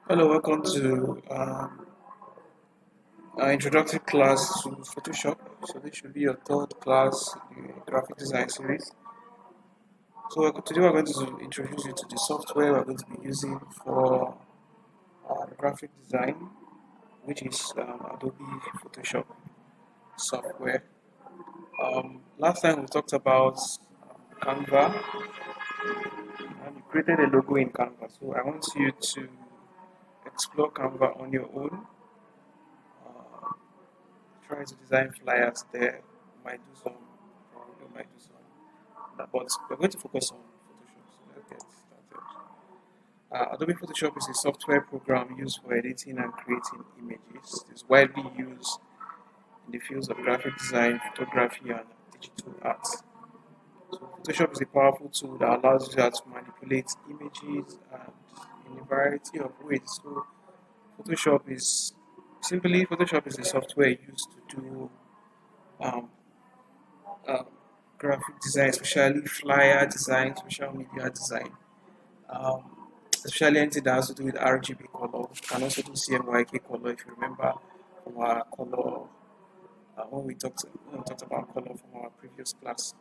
Hello, welcome to our introductory class to Photoshop. So this should be your third class in the graphic design series. So today we're going to introduce you to the software we're going to be using for graphic design, which is Adobe Photoshop software. Last time we talked about Canva, and you created a logo in Canva. So I want you to explore Canva on your own. Uh, Try to design flyers there. Might do some, probably might do some. But we're going to focus on Photoshop. So let's get started. Adobe Photoshop is a software program used for editing and creating images. It's widely used in the fields of graphic design, photography, and digital art. So Photoshop is a powerful tool that allows users to manipulate images and in a variety of ways. So Photoshop is a software used to do um, uh, graphic design, especially flyer design, social media design, especially anything that has to do with RGB color. You can also do CMYK color if you remember from our color when we talked about color from our previous class.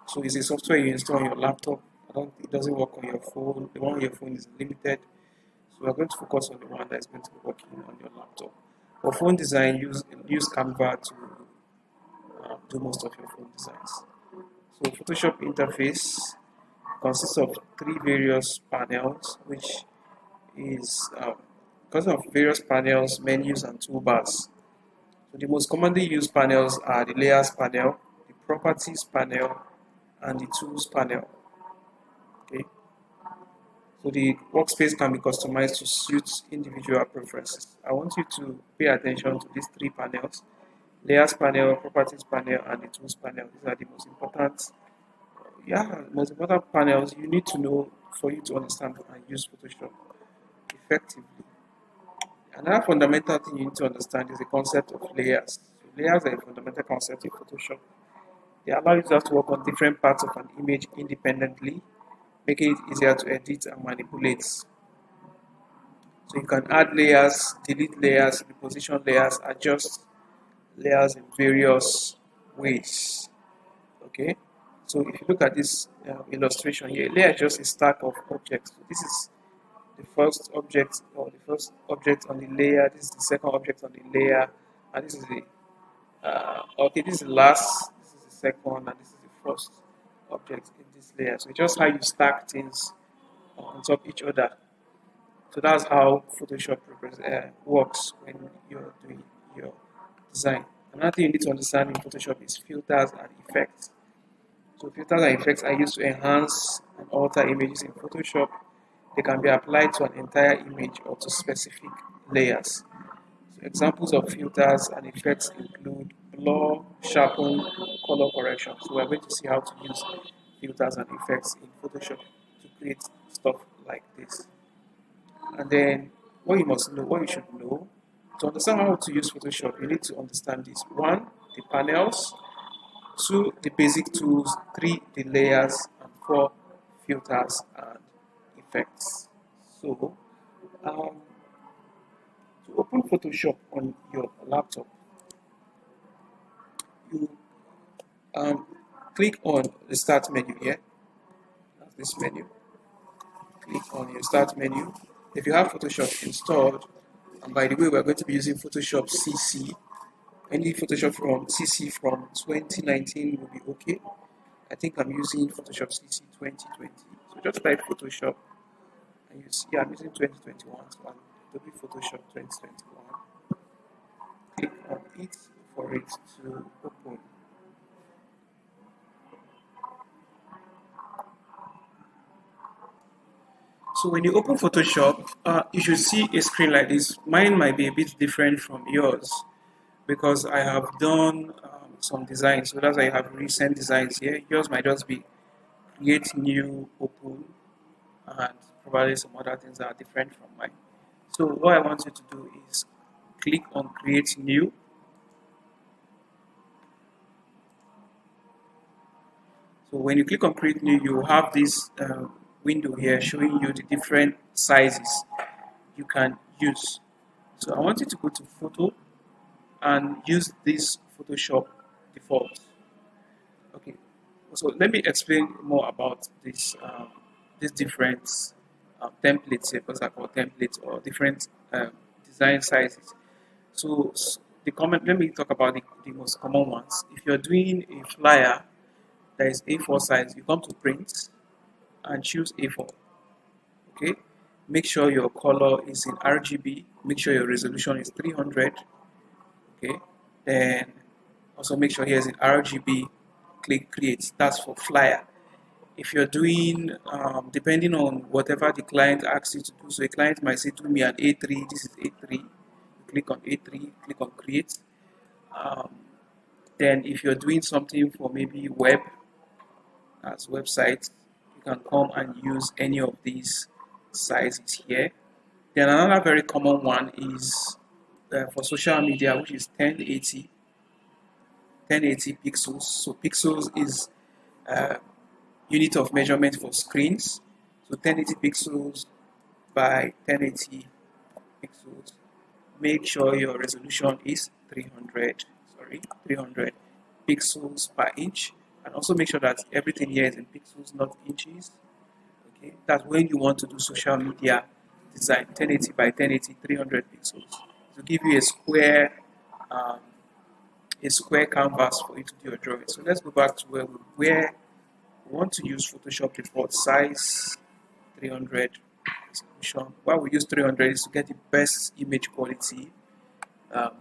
So it's a software you install on your laptop. It doesn't work on your phone. The one on your phone is limited. So we're going to focus on the one that is going to be working on your laptop. For phone design, use Canva to do most of your phone designs. So Photoshop interface consists of three various panels, which is because of various panels, menus, and toolbars. So the most commonly used panels are the layers panel, the properties panel, and the tools panel. Okay. So the workspace can be customized to suit individual preferences. I want you to pay attention to these three panels: layers panel, properties panel, and the tools panel. These are the most important panels you need to know for you to understand and use Photoshop effectively. Another fundamental thing you need to understand is the concept of layers. So layers are a fundamental concept in Photoshop. They allow users to work on different parts of an image independently, making it easier to edit and manipulate. So you can add layers, delete layers, reposition layers, adjust layers in various ways. Okay, so if you look at this illustration here, layer is just a stack of objects. So this is the first object or the first object on the layer. This is the second object on the layer, and this is the this is the last. This is the second, and this is the first object in this layer. So it's just how you stack things on top of each other. So that's how Photoshop works when you're doing your design. Another thing you need to understand in Photoshop is filters and effects. So filters and effects are used to enhance and alter images in Photoshop. They can be applied to an entire image or to specific layers. So examples of filters and effects include blur, sharpen, color correction. So we're going to see how to use filters and effects in Photoshop to create stuff like this. And then what you should know, to understand how to use Photoshop, you need to understand this. One, the panels. Two, the basic tools. Three, the layers. And four, filters and effects. So, um, to open Photoshop on your laptop, you um, click on the Start menu here. That's this menu. Click on your Start menu. If you have Photoshop installed, and by the way, we're going to be using Photoshop CC. Any Photoshop from CC from 2019 will be okay. I think I'm using Photoshop CC 2020. So just type Photoshop and you see I'm using 2021. So I'm Adobe Photoshop 2021. Click on it for it to open. So when you open Photoshop, you should see a screen like this. Mine might be a bit different from yours because I have done some designs. So that's why I have recent designs here. Yours might just be create new, open, and probably some other things that are different from mine. So what I want you to do is click on create new. So when you click on create new, you have this window here showing you the different sizes you can use. So I want you to go to photo and use this Photoshop default. Okay, so let me explain more about this these different templates here, because I call templates, or different design sizes. So the comment, let me talk about the most common ones. If you're doing a flyer that is A4 size, you come to print and choose A4. Okay, make sure your color is in RGB, make sure your resolution is 300. Okay, then also make sure here is in RGB, click create. That's for flyer. If you're doing depending on whatever the client asks you to do, so a client might say do me an A3, this is A3, you click on A3, click on create. um, then if you're doing something for maybe web, as websites, you can come and use any of these sizes here. Then another very common one is for social media, which is 1080 pixels. So pixels is unit of measurement for screens. So 1080 pixels by 1080 pixels. Make sure your resolution is 300 pixels per inch, and also make sure that everything here is in pixels, not inches. Okay, that's when you want to do social media design. 1080 by 1080, 300 pixels to give you um, a square canvas for you to do your drawing. So let's go back to where we want to use Photoshop default size 300 resolution. Why we use 300 is to get the best image quality um,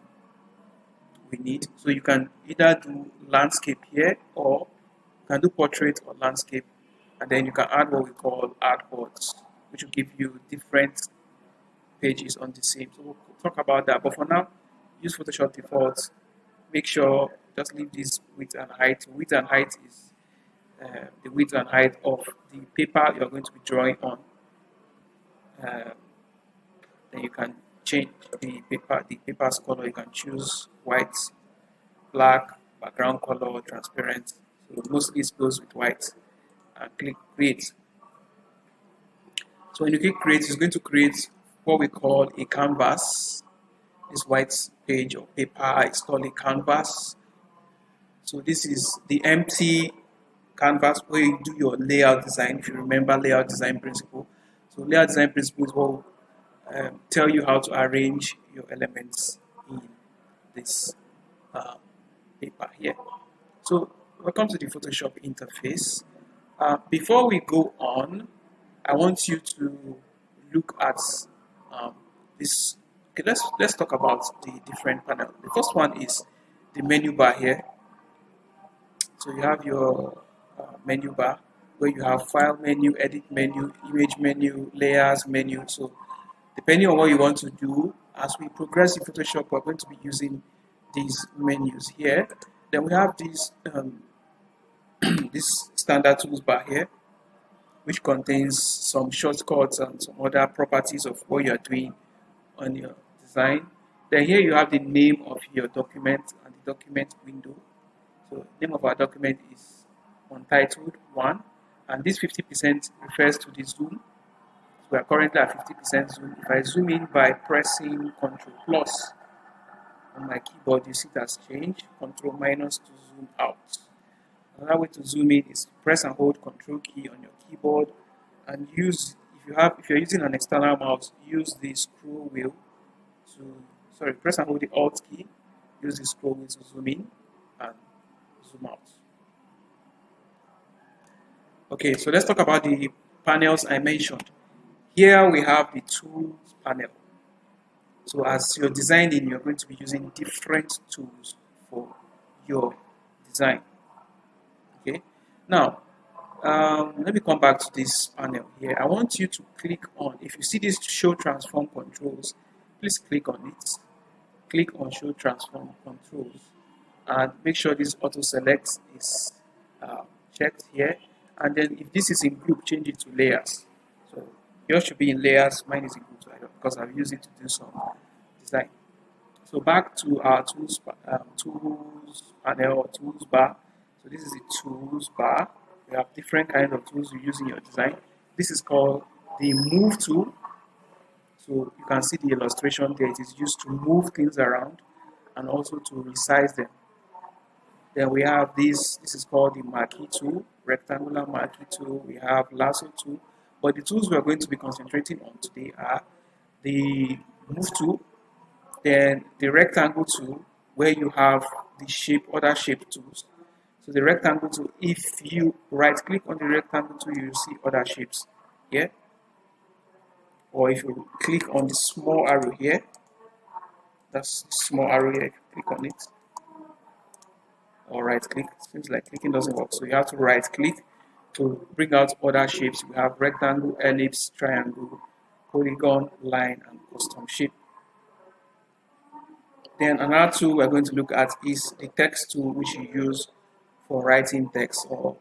we need. So you can either do landscape here, or you can do portrait or landscape, and then you can add what we call artboards, which will give you different pages on the same. So we'll talk about that. But for now, use Photoshop default. Make sure just leave this width and height. Width and height is the width and height of the paper you're going to be drawing on. Uh, then you can change the paper's color. You can choose white, black, background color, transparent. So mostly it goes with white, and click create. So when you click create, it's going to create what we call a canvas. This white page or paper is called a canvas. So this is the empty canvas where you do your layout design. If you remember layout design principle, so layout design principle is what will tell you how to arrange your elements in this paper here. So welcome to the Photoshop interface. Before we go on, I want you to look at this. Okay, let's talk about the different panel. The first one is the menu bar here. So you have your menu bar where you have file menu, edit menu, image menu, layers menu. So depending on what you want to do, as we progress in Photoshop, we're going to be using these menus here. Then we have this this standard tools bar here, which contains some shortcuts and some other properties of what you're doing on your design. Then here you have the name of your document and the document window. So name of our document is Untitled 1, and this 50% refers to the zoom. So we are currently at 50% zoom. If I zoom in by pressing Ctrl plus on my keyboard, you see it has changed. Ctrl minus to zoom out. Another way to zoom in is press and hold Ctrl key on your keyboard, and use, if you're using an external mouse, use the scroll wheel to press and hold the Alt key. Use the scroll wheel to zoom in and zoom out. Okay, so let's talk about the panels I mentioned. Here we have the tools panel. So as you're designing, you're going to be using different tools for your design. Okay, now let me come back to this panel here. I want you to click on, if you see this show transform controls, please click on it. Click on show transform controls and make sure this auto select is checked here. And then if this is in group, change it to layers. So yours should be in layers, mine is in group, so because I've used it to do some design. So back to our tools panel or tools bar. So this is the tools bar. We have different kinds of tools you use in your design. This is called the move tool. So you can see the illustration there. It is used to move things around and also to resize them. Then we have this is called the marquee tool, rectangular marquee tool. We have lasso tool. But the tools we are going to be concentrating on today are the move tool, then the rectangle tool, where you have the other shape tools. So the rectangle tool, if you right click on the rectangle tool, you will see other shapes here. Or if you click on the small arrow here, that's the small arrow here, click on it. Or right click. It seems like clicking doesn't work. So you have to right click to bring out other shapes. We have rectangle, ellipse, triangle, polygon, line, and custom shape. Then another tool we're going to look at is the text tool, which you use for writing text or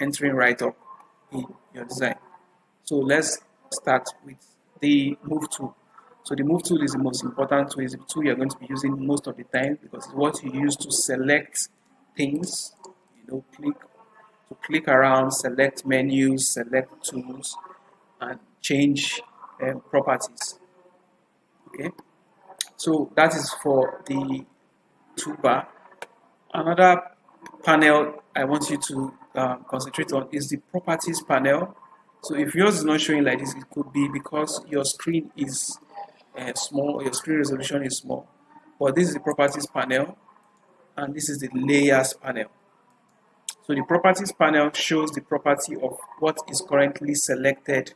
entering write-up in your design. So let's start with the move tool. So the move tool is the most important tool. It's the tool you're going to be using most of the time because it's what you use to select things, click around, select menus, select tools, and change properties. Okay, so that is for the toolbar. Another panel I want you to concentrate on is the properties panel. So if yours is not showing like this, it could be because your screen is small, your screen resolution is small. But this is the properties panel, and this is the layers panel. So the properties panel shows the property of what is currently selected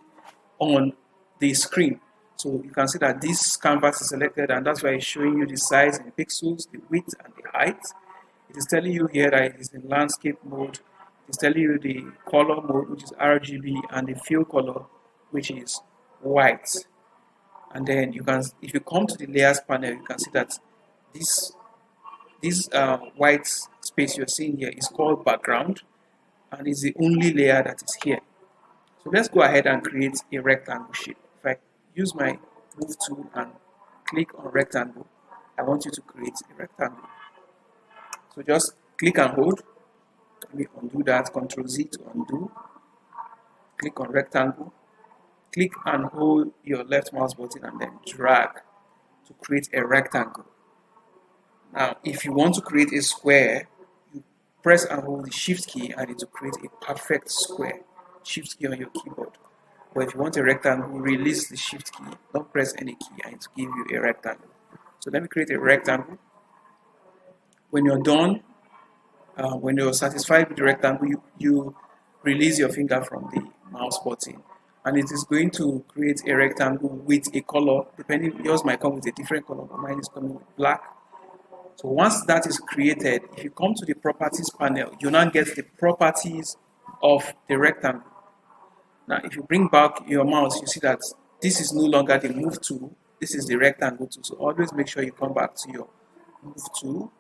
on the screen. So you can see that this canvas is selected, and that's why it's showing you the size in pixels, the width, and the height. It is telling you here that it is in landscape mode. It's telling you the color mode, which is RGB, and the fill color, which is white. And then you can, if you come to the layers panel, you can see that this white space you're seeing here is called background, and is the only layer that is here. So let's go ahead and create a rectangle shape. If I use my move tool and click on rectangle, I want you to create a rectangle. So just click and hold. Let me undo that. Ctrl Z to undo. Click on rectangle. Click and hold your left mouse button and then drag to create a rectangle. Now, if you want to create a square, you press and hold the shift key and it will create a perfect square. Shift key on your keyboard. But if you want a rectangle, release the shift key. Don't press any key and it will give you a rectangle. So let me create a rectangle. When you're done, when you're satisfied with the rectangle, you release your finger from the mouse button, and it is going to create a rectangle with a color. Depending, yours might come with a different color, but mine is coming with black. So once that is created, if you come to the properties panel, you now get the properties of the rectangle. Now, if you bring back your mouse, you see that this is no longer the move tool. This is the rectangle tool. So always make sure you come back to your move tool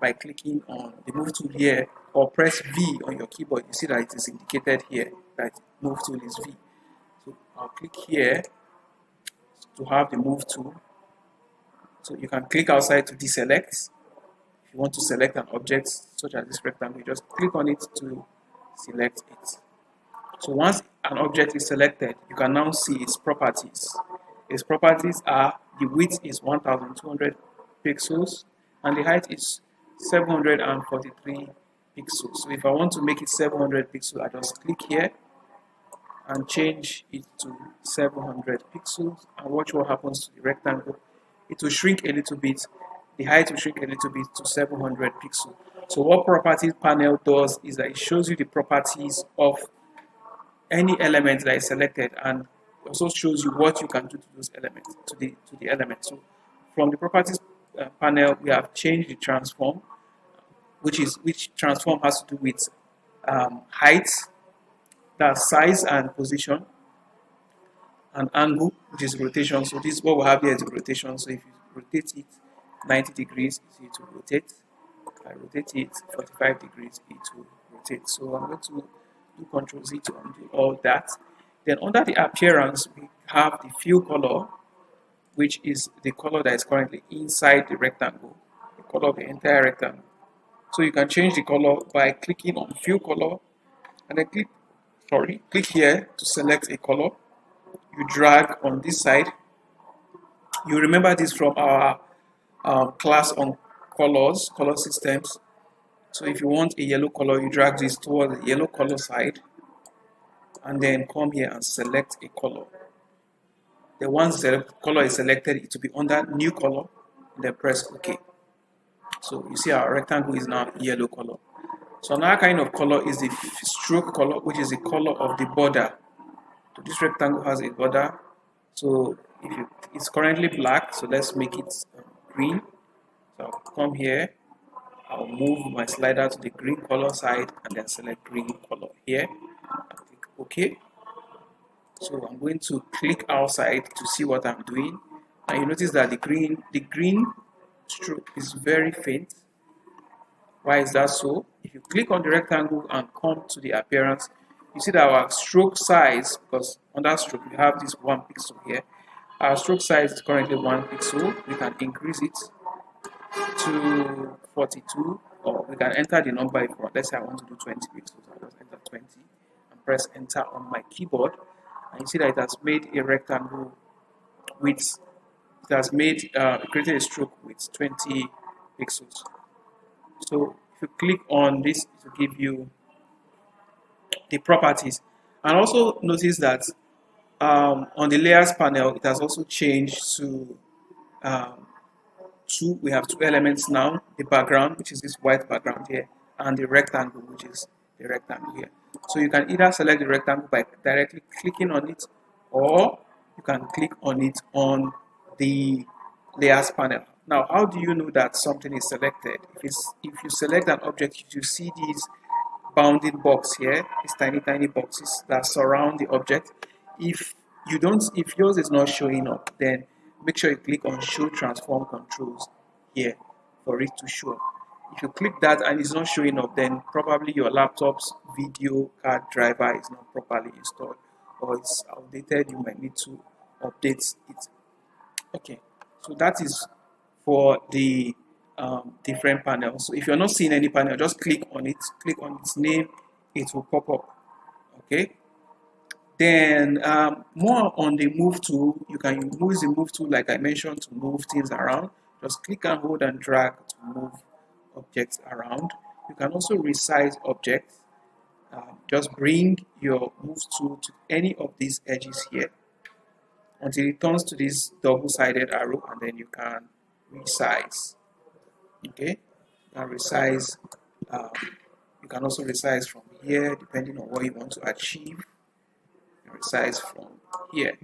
by clicking on the move tool here, or press V on your keyboard. You see that it is indicated here that move tool is V. So I'll click here to have the move tool. So you can click outside to deselect. If you want to select an object such as this rectangle, you just click on it to select it. So once an object is selected, you can now see its properties. Its properties are: the width is 1200 pixels and the height is 743 pixels. So if I want to make it 700 pixels, I just click here and change it to 700 pixels and watch what happens to the rectangle. It will shrink a little bit. The height will shrink a little bit to 700 pixels. So what properties panel does is that it shows you the properties of any element that is selected, and also shows you what you can do to those elements, to the element. So from the properties panel, we have changed the transform, which transform has to do with height, that's size and position, and angle, which is rotation. So this, what we have here is rotation. So if you rotate it 90 degrees, it will rotate. If I rotate it 45 degrees, it will rotate. So I'm going to do Ctrl Z to undo all that. Then under the appearance, we have the fill color, which is the color that is currently inside the rectangle, the color of the entire rectangle. So you can change the color by clicking on fill color and then sorry, click here to select a color. You drag on this side. You remember this from our class on color systems. So if you want a yellow color, you drag this towards the yellow color side and then come here and select a color. Then once the color is selected, it will be under new color and then press OK. So you see our rectangle is now yellow color. So another kind of color is the stroke color, which is the color of the border. So this rectangle has a border. So it's currently black, so let's make it green. So I'll come here, I'll move my slider to the green color side and then select green color here and click OK. So I'm going to click outside to see what I'm doing. And you notice that the green stroke is very faint. Why is that so? If you click on the rectangle and come to the appearance, you see that our stroke size, because under stroke we have this 1 pixel here, our stroke size is currently 1 pixel. We can increase it to 42, or we can enter the number if you want. Let's say I want to do 20 pixels. I'll just enter 20 and press enter on my keyboard. And you see that it has made a rectangle with, it has made, created a stroke with 20 pixels. So if you click on this, it will give you the properties. And also notice that on the layers panel, it has also changed to we have two elements now, the background, which is this white background here, and the rectangle, which is the rectangle here. So you can either select the rectangle by directly clicking on it, or you can click on it on the layers panel. Now, how do you know that something is selected? If you select an object, you see these bounding box here, these tiny boxes that surround the object. If yours is not showing up, then make sure you click on show transform controls here for it to show up. If you click that and it's not showing up, then probably your laptop's video card driver is not properly installed or it's outdated. You might need to update it. Okay, so that is for the different panels. So if you're not seeing any panel, just click on it, click on its name, it will pop up. Okay. Then more on the move tool, you can use the move tool like I mentioned to move things around. Just click and hold and drag to move objects around. You can also resize objects. Just bring your move tool to any of these edges here until it turns to this double-sided arrow, and then you can resize. Okay, and resize. You can also resize from here depending on what you want to achieve. Resize from here.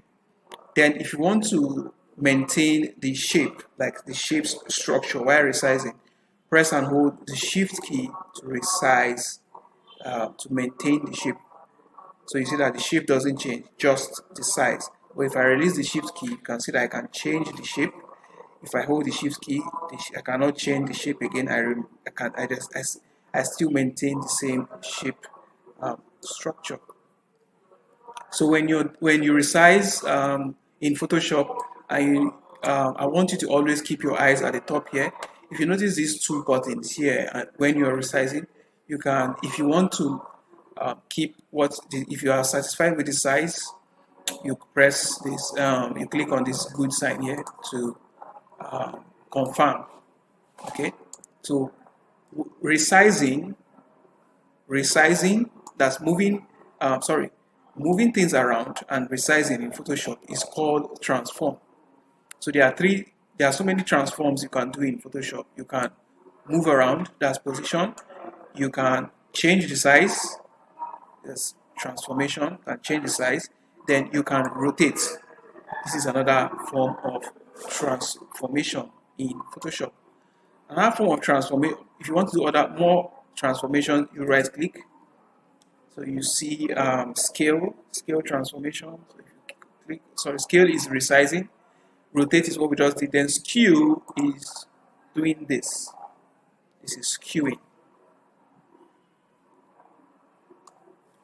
Then if you want to maintain the shape, like the shape structure while resizing, press and hold the shift key to resize, to maintain the shape. So you see that the shape doesn't change, just the size. But if I release the shift key, you can see that I can change the shape. If I hold the shift key, I cannot change the shape again. I still maintain the same shape structure. So when you resize in Photoshop, I want you to always keep your eyes at the top here. If you notice these two buttons here, when you're resizing, you can, if you want to keep if you are satisfied with the size, you press this, you click on this good sign here to confirm. Okay, so resizing, that's moving, moving things around and resizing in Photoshop is called transform. So there are so many transforms you can do in Photoshop. You can move around, that's position. You can change the size, that's transformation, can change the size. Then you can rotate. This is another form of transformation in Photoshop. Another form of transformation, if you want to do more transformation, you right click. So you see scale transformation. So if you click, scale is resizing. Rotate is what we just did. Then skew is doing this. This is skewing.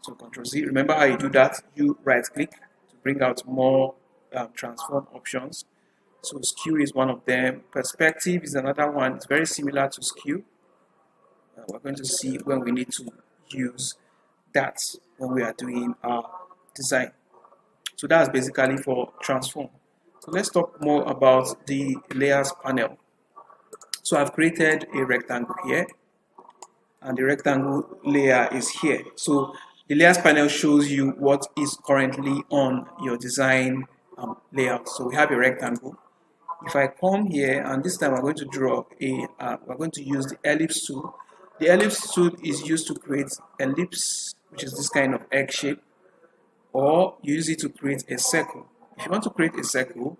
So Control Z. Remember how you do that? You right click to bring out more transform options. So skew is one of them. Perspective is another one. It's very similar to skew. We're going to see when we need to use that. when we are doing our design. So that's basically for transform. So let's talk more about the layers panel. So I've created a rectangle here, and the rectangle layer is here. So the layers panel shows you what is currently on your design layout. So we have a rectangle. If I come here, and this time we're going to draw we're going to use the ellipse tool. The ellipse tool is used to create ellipse, which is this kind of egg shape, or use it to create a circle. If you want to create a circle,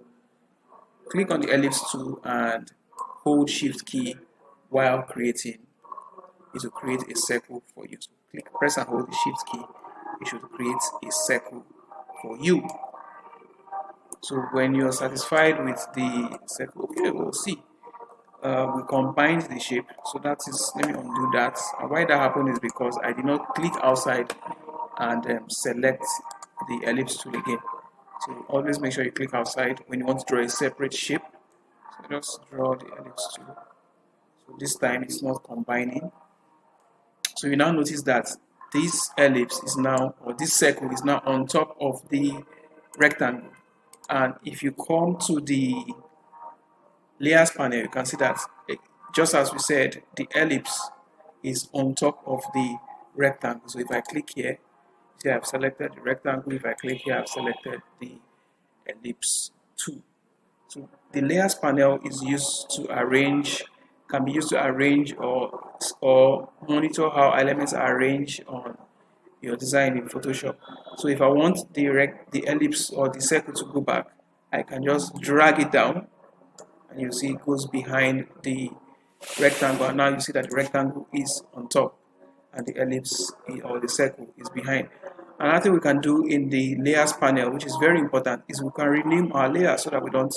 click on the ellipse tool and hold shift key while creating. It will create a circle for you. So press and hold the shift key. It should create a circle for you. So when you're satisfied with the circle, okay, we'll see. We combined the shape, so that is, let me undo that. And why that happened is because I did not click outside and select the ellipse tool again. So always make sure you click outside when you want to draw a separate shape. So just draw the ellipse tool. So this time it's not combining. So you now notice that this ellipse is now, or this circle is now on top of the rectangle. And if you come to the layers panel, you can see that just as we said, the ellipse is on top of the rectangle. So if I click here, see I've selected the rectangle. If I click here, I've selected the ellipse too. So the layers panel is used to arrange, can be used to arrange or monitor how elements are arranged on your design in Photoshop. So if I want the ellipse or the circle to go back, I can just drag it down, and you see it goes behind the rectangle. And now you see that the rectangle is on top and the ellipse or the circle is behind. Another thing we can do in the layers panel, which is very important, is we can rename our layers so that we don't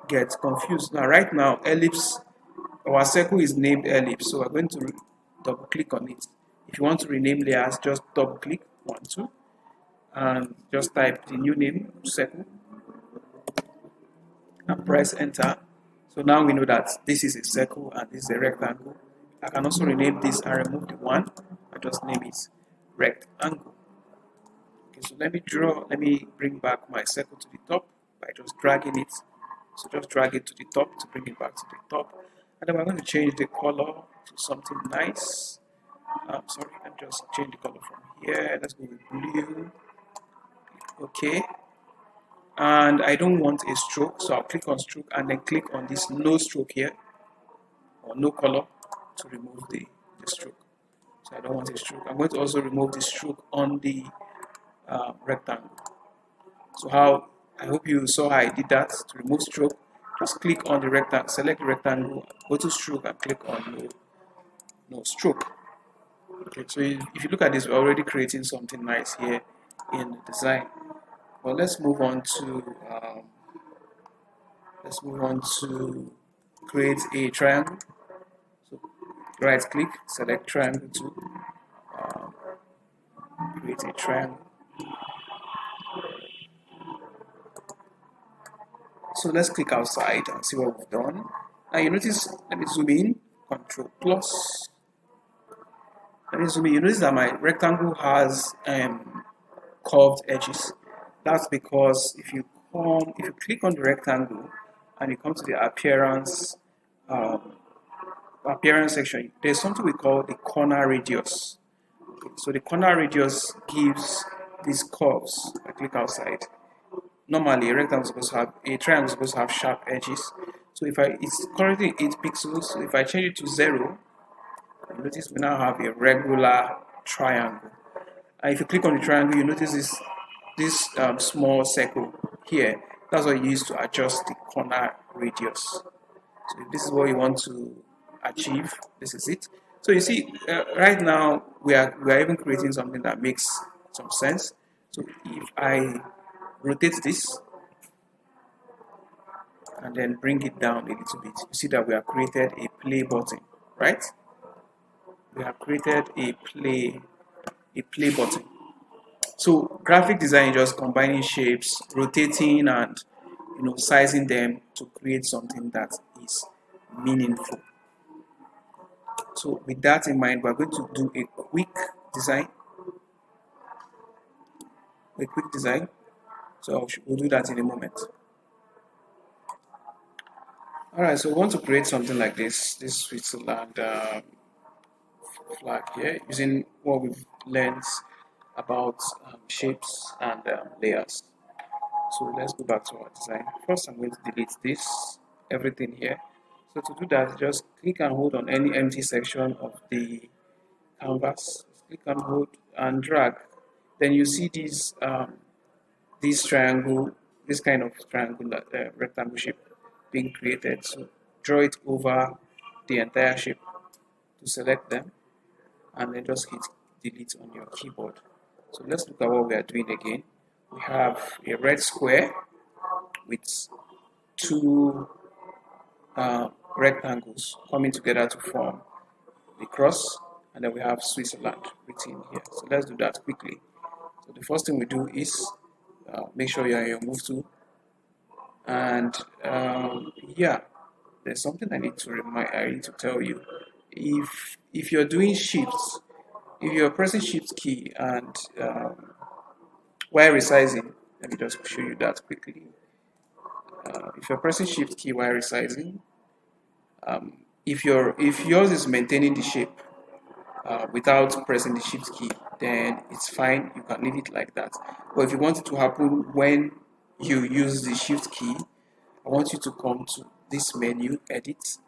get confused. Now right now, ellipse, our circle is named ellipse, so we're going to double click on it. If you want to rename layers, just double click 1, 2, and just type the new name, circle, and press enter. So now we know that this is a circle and this is a rectangle. I can also rename this and remove the 1 and just name it rectangle. Okay, so let me bring back my circle to the top by just dragging it. So just drag it to the top to bring it back to the top. And then we're going to change the color to something nice. Sorry, let me just change the color from here. Let's go with blue. Okay. And I don't want a stroke, so I'll click on stroke and then click on this no stroke here, or no color, to remove the stroke. So I don't want a stroke. I'm going to also remove the stroke on the rectangle. So I hope you saw how I did that. To remove stroke, just click on the rectangle, select the rectangle, go to stroke and click on no stroke. Okay, so if you look at this, we're already creating something nice here in the design. Well, let's move on to create a triangle. So right click, select triangle to create a triangle. So let's click outside and see what we've done. Now you notice, let me zoom in, Control plus. Let me zoom in. You notice that my rectangle has curved edges. That's because if you click on the rectangle and you come to the appearance section, there's something we call the corner radius. Okay, so the corner radius gives these curves. I click outside. Normally, a triangle is supposed to have sharp edges. So it's currently 8 pixels. So if I change it to 0, you notice we now have a regular triangle. And if you click on the triangle, you notice this small circle here. That's what you use to adjust the corner radius. So if this is what you want to achieve, this is it. So you see, right now we are even creating something that makes some sense. So if I rotate this and then bring it down a little bit, you see that we have created a play button, right? We have created a play button. So graphic design is just combining shapes, rotating, and sizing them to create something that is meaningful. So with that in mind, we're going to do a quick design. a quick design. So we'll do that in a moment. All right, so we want to create something like this Switzerland flag here, using what we've learned about shapes and layers. So let's go back to our design. First, I'm going to delete this, everything here. So to do that, just click and hold on any empty section of the canvas. Click and hold and drag. Then you see this triangle, this kind of triangular rectangle shape being created. So draw it over the entire shape to select them, and then just hit delete on your keyboard. So let's look at what we are doing again. We have a red square with two rectangles coming together to form the cross, and then we have Switzerland written here. So let's do that quickly. So the first thing we do is make sure you're on your move tool, and yeah, there's something I need to tell you. If you're doing shifts, if you're pressing shift key and while resizing, let me just show you that quickly. If you're pressing shift key while resizing, if yours is maintaining the shape without pressing the shift key, then it's fine, you can leave it like that. But if you want it to happen when you use the shift key, I want you to come to this menu, edit,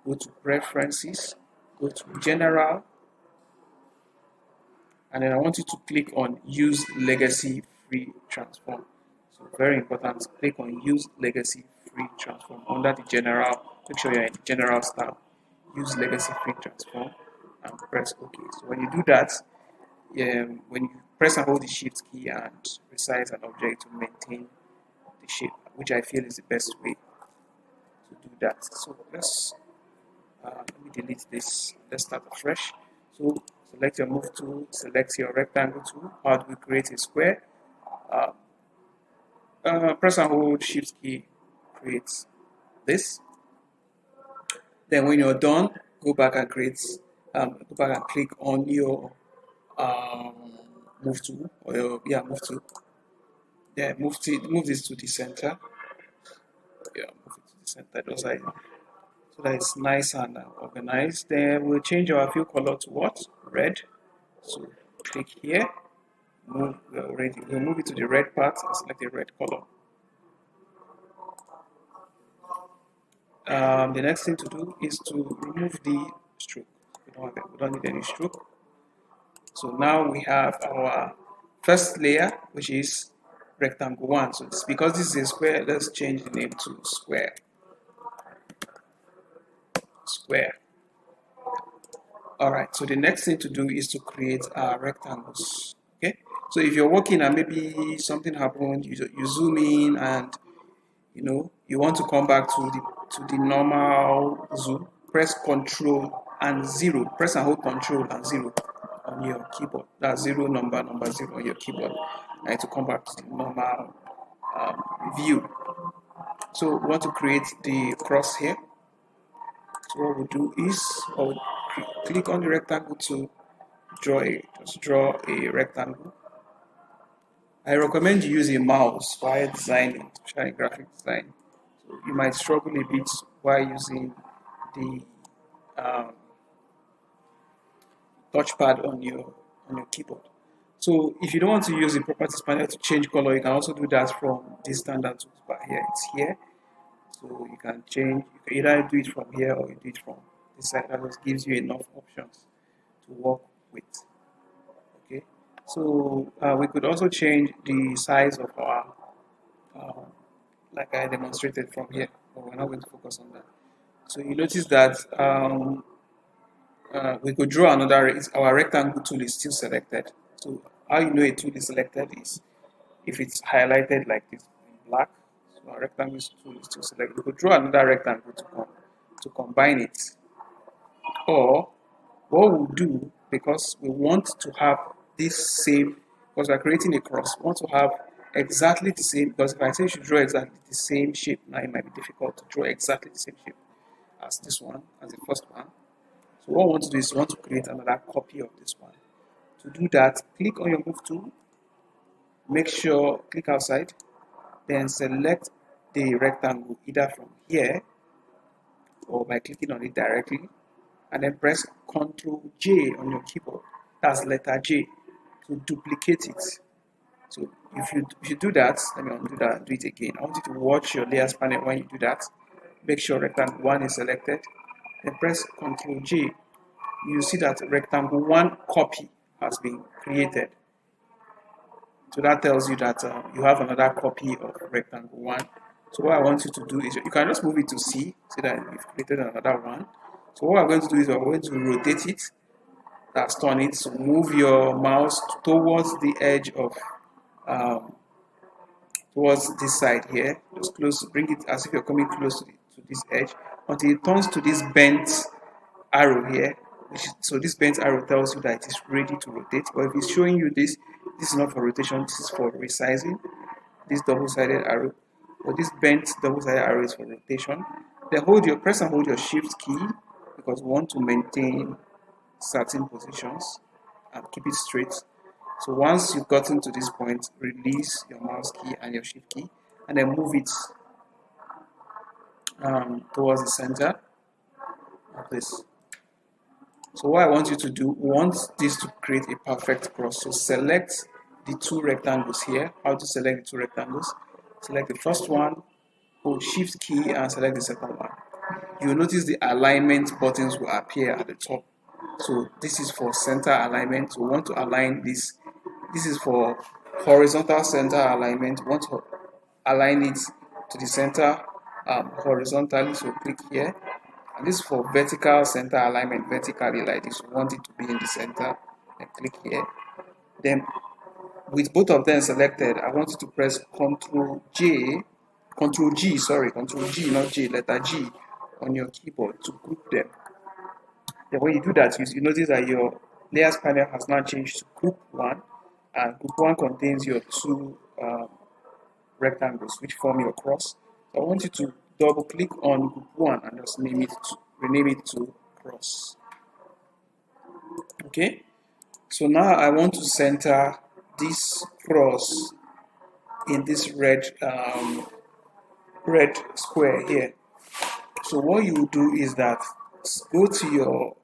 go to preferences, go to general, and then I want you to click on use legacy free transform. So very important, click on use legacy free transform under the general. Make sure you're in general style, use legacy free transform, and press OK. So when you do that, when you press and hold the shift key and resize an object to maintain the shape, which I feel is the best way to do that. So let me delete this. Let's start afresh. So select your move tool, select your rectangle tool. How do we create a square? Press and hold shift key, create this. Then when you're done, go back and click on your move tool, or your move tool. Yeah, move this to the center. Yeah, move it to the center, just like so that it's nice and organized. Then we'll change our fill color to what? Red. So click here. We'll move it to the red part and select the red color. The next thing to do is to remove the stroke. We don't need any stroke. So now we have our first layer, which is rectangle 1. So it's because this is a square, let's change the name to square. Alright, so the next thing to do is to create rectangles. Okay, so if you're working and maybe something happened, you zoom in and you want to come back to the normal zoom, press Control and 0. Press and hold Control and 0 on your keyboard. That's number 0 on your keyboard. And to come back to the normal view. So we want to create the cross here. So what we'll do is we'll click on the rectangle to just draw a rectangle. I recommend you use a mouse while designing, especially graphic design. So you might struggle a bit while using the touchpad on your keyboard. So if you don't want to use the properties panel to change color, you can also do that from this standard toolbar here. It's here. So you can change, you can either do it from here or you do it from this side. That just gives you enough options to work with. Okay. So we could also change the size of our, like I demonstrated from here, but we're not going to focus on that. So you notice that we could draw another, our rectangle tool is still selected. So how you know a tool is selected is if it's highlighted like this in black. So our rectangle tool is still selected. We could draw another rectangle to combine it. Or what we'll do, because we want to have this same, because we're creating a cross, we want to have exactly the same, because if I say you should draw exactly the same shape, now it might be difficult to draw exactly the same shape as this one, as the first one. So what we want to do is we want to create another copy of this one. To do that, click on your move tool, make sure, click outside, then select the rectangle either from here or by clicking on it directly, and then press Ctrl J on your keyboard. That's letter J to duplicate it. So if you do that, let me undo that and do it again. I want you to watch your layers panel when you do that. Make sure rectangle 1 is selected, then press Ctrl J. You see that rectangle 1 copy has been created. So that tells you that you have another copy of rectangle 1. So what I want you to do is, you can just move it to C, so that you've created another one. So what I'm going to do is, I'm going to rotate it, that's turn it, so move your mouse towards the edge of, towards this side here, just close, bring it as if you're coming close to this edge, until it turns to this bent arrow here, so this bent arrow tells you that it is ready to rotate. But if it's showing you this is not for rotation, this is for resizing, this double-sided arrow. But this bent double-sided arrow is for rotation. Then press and hold your shift key, because we want to maintain certain positions and keep it straight. So once you've gotten to this point, release your mouse key and your shift key, and then move it towards the center of this. So what I want you to do, we want this to create a perfect cross. So select the two rectangles here. How to select the two rectangles? Select the first one, hold shift key and select the second one. You'll notice the alignment buttons will appear at the top. So this is for center alignment. So we want to align this. This is for horizontal center alignment. We want to align it to the center horizontally. So click here. And this is for vertical center alignment, vertically like this. We want it to be in the center, and click here. Then with both of them selected, I want you to press Ctrl G, not J, letter G on your keyboard to group them. Then when you do that, you notice that your layers panel has now changed to group 1, and group 1 contains your two rectangles which form your cross. So I want you to double click on group 1 and just rename it to cross. Okay, so now I want to center this cross in this red square here. So what you do is that go to your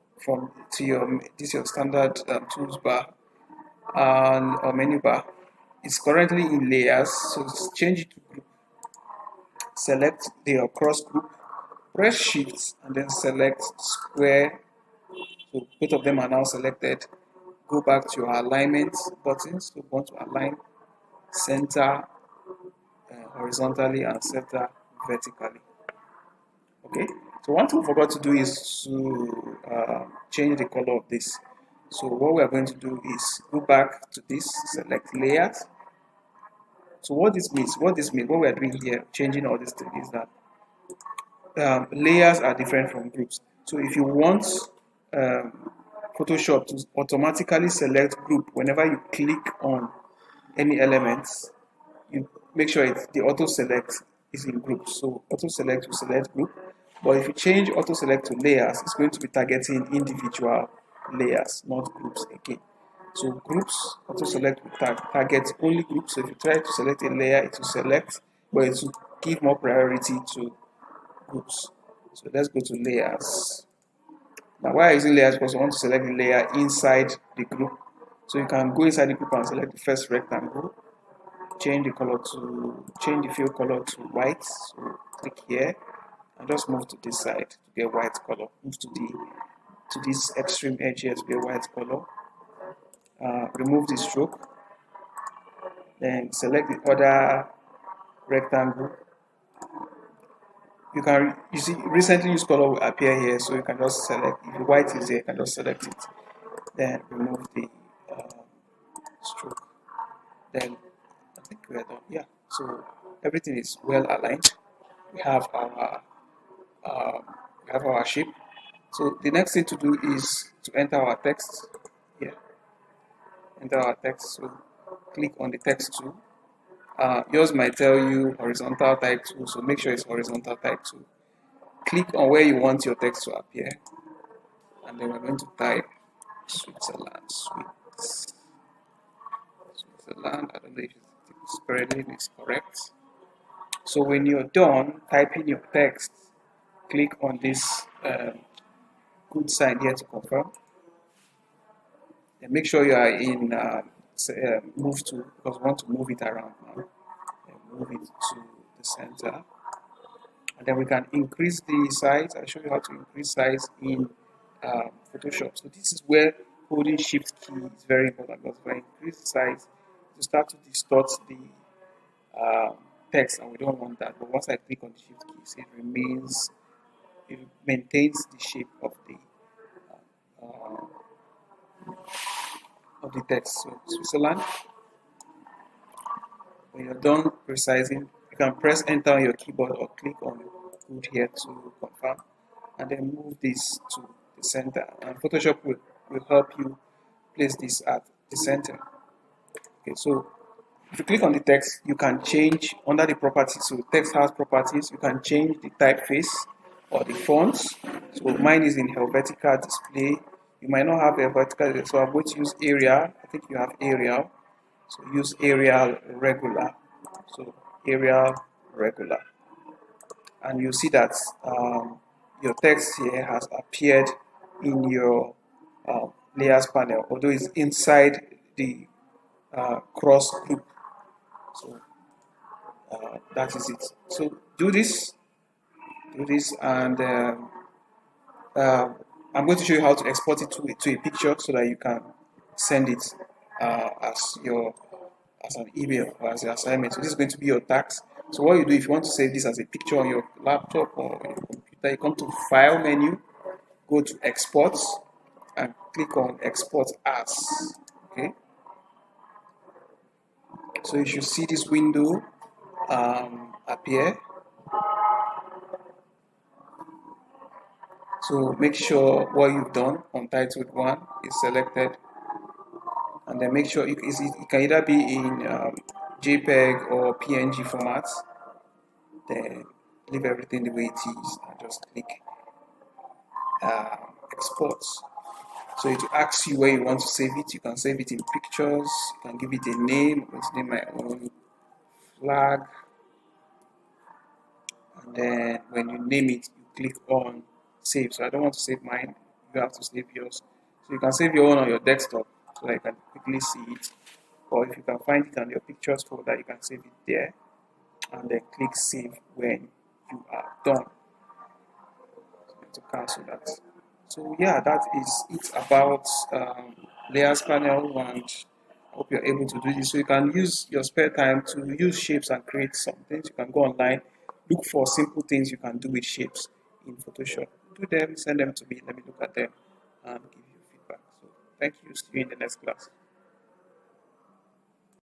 this is your standard tools bar or menu bar. It's currently in layers, so change it to group. Select your cross group, press shift and then select square. So both of them are now selected. Go back to your alignment buttons. So you want to align center horizontally and center vertically. Okay, so one thing we forgot to do is to change the color of this. So what we are going to do is go back to this, select layers. So what we are doing here, changing all these things, is that layers are different from groups. So if you want Photoshop to automatically select group whenever you click on any elements, you make sure the auto select is in group. So auto select will select group, but if you change auto select to layers, it's going to be targeting individual layers, not groups again. So groups auto select will target only groups. So if you try to select a layer, it will select, but it will give more priority to groups. So let's go to layers. Now why I'm using layers? Because I want to select the layer inside the group. So you can go inside the group and select the first rectangle, change the fill color to white. So click here and just move to this side to get white color. Move to this extreme edge here to get white color. Remove the stroke. Then select the other rectangle. You see recently used color will appear here, so you can just select. If the white is there, you can just select it. Then remove the stroke. Then I think we are done. Yeah, so everything is well aligned. We have our shape. So the next thing to do is to enter our text here. Enter our text. So click on the text tool. Yours might tell you horizontal type tool, so make sure it's horizontal type tool. Click on where you want your text to appear, and then we're going to type Switzerland. Switzerland. I don't know if it's spelling is correct. So when you're done typing your text, click on this good sign here to confirm. And make sure you are in move to, because we want to move it around now. And move it to the center. And then we can increase the size. I'll show you how to increase size in Photoshop. So this is where holding Shift key is very important, because if I increase the size, to start to distort the text, and we don't want that. But once I click on the Shift key, it remains, it maintains the shape of the text. So Switzerland. When you're done resizing, you can press enter on your keyboard or click on good here to confirm, and then move this to the center. And Photoshop will help you place this at the center. Okay, so if you click on the text, you can change under the properties. So text has properties. You can change the typeface or the fonts. So mine is in Helvetica display. You might not have Helvetica, so I'm going to use Arial. I think you have Arial. So use Arial regular. So Arial regular. And you see that your text here has appeared in your layers panel, although it's inside the cross group. So that is it. So do this, and I'm going to show you how to export it to a picture so that you can send it as an email or as an assignment. So this is going to be your task. So what you do, if you want to save this as a picture on your laptop or your computer, you come to File menu, go to Export, and click on Export As. Okay. So you should see this window appear. So make sure what you've done on Titled 1 is selected, and then make sure it can either be in JPEG or PNG formats. Then leave everything the way it is and just click export. So it asks you where you want to save it. You can save it in pictures, you can give it a name. I'm going to name my own flag, and then when you name it, you click on save. So I don't want to save mine, you have to save yours. So you can save your own on your desktop so that you can quickly see it, or if you can find it on your pictures folder, you can save it there, and then click save when you are done. To cancel that. So yeah, that is it about layers panel, and I hope you're able to do this. So you can use your spare time to use shapes and create some things. You can go online, look for simple things you can do with shapes in Photoshop. Do them, send them to me, let me look at them and give you feedback. So thank you, see you in the next class.